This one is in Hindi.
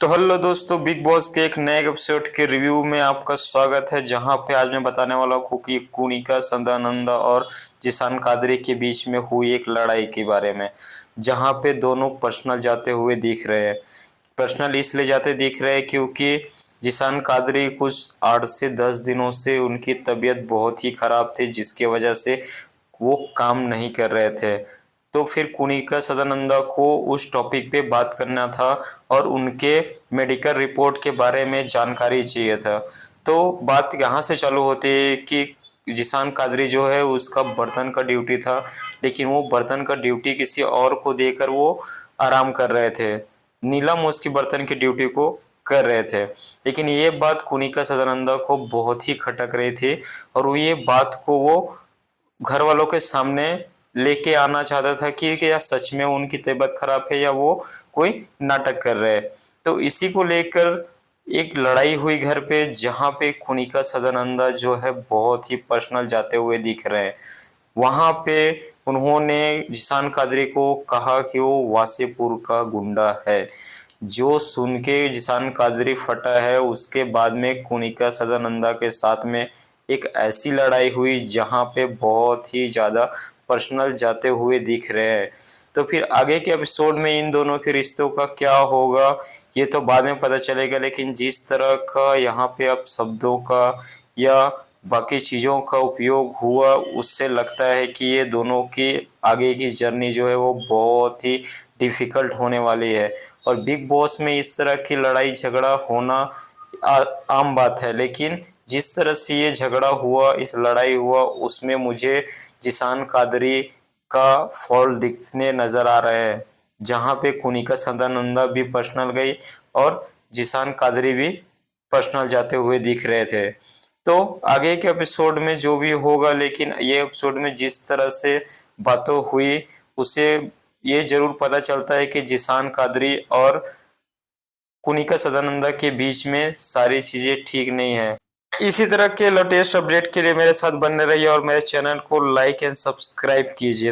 तो हेलो दोस्तों, बिग बॉस के एक नए एपिसोड के रिव्यू में आपका स्वागत है। जहां पे आज मैं बताने वाला हूँ कि कुनिका सदानंदा और जिसान कादरी के बीच में हुई एक लड़ाई के बारे में, जहां पे दोनों पर्सनल जाते हुए दिख रहे हैं। पर्सनल इसलिए जाते दिख रहे हैं क्योंकि जिसान कादरी कुछ 8 से 10 दिनों से उनकी तबीयत बहुत ही खराब थी, जिसकी वजह से वो काम नहीं कर रहे थे। तो फिर कुनिका सदानंदा को उस टॉपिक पे बात करना था और उनके मेडिकल रिपोर्ट के बारे में जानकारी चाहिए था। तो बात यहाँ से चालू होती है कि जिसान कादरी जो है उसका बर्तन का ड्यूटी था, लेकिन वो बर्तन का ड्यूटी किसी और को देकर वो आराम कर रहे थे। नीलम उसकी बर्तन की ड्यूटी को कर रहे थे, लेकिन ये बात कुनिका सदानंदा को बहुत ही खटक रही थी और वो ये बात को वो घर वालों के सामने लेके आना चाहता था कि क्या सच में उनकी तबीयत खराब है या वो कोई नाटक कर रहे हैं। तो इसी को लेकर एक लड़ाई हुई घर पे, जहाँ पे कुनिका सदानंदा जो है बहुत ही पर्सनल जाते हुए दिख रहे हैं। वहां पे उन्होंने जिसान कादरी को कहा कि वो वासेपुर का गुंडा है। जो सुन के जिसान कादरी फटा है, उसके बाद में कुनिका सदानंदा के साथ में एक ऐसी लड़ाई हुई जहां पे बहुत ही ज़्यादा पर्सनल जाते हुए दिख रहे हैं। तो फिर आगे के एपिसोड में इन दोनों के रिश्तों का क्या होगा ये तो बाद में पता चलेगा, लेकिन जिस तरह का यहाँ पे अब शब्दों का या बाकी चीज़ों का उपयोग हुआ, उससे लगता है कि ये दोनों की आगे की जर्नी जो है वो बहुत ही डिफ़िकल्ट होने वाली है। और बिग बॉस में इस तरह की लड़ाई झगड़ा होना आम बात है, लेकिन जिस तरह से ये झगड़ा हुआ, इस लड़ाई हुआ, उसमें मुझे जिसान कादरी का फॉल्ट दिखने नज़र आ रहा है। जहाँ पे कुनिका सदानंदा भी पर्सनल गई और जिसान कादरी भी पर्सनल जाते हुए दिख रहे थे। तो आगे के एपिसोड में जो भी होगा, लेकिन ये एपिसोड में जिस तरह से बातों हुई, उसे ये जरूर पता चलता है कि जिसान कादरी और कुनिका सदानंदा के बीच में सारी चीजें ठीक नहीं है। इसी तरह के लेटेस्ट अपडेट के लिए मेरे साथ बने रहिए और मेरे चैनल को लाइक एंड सब्सक्राइब कीजिए।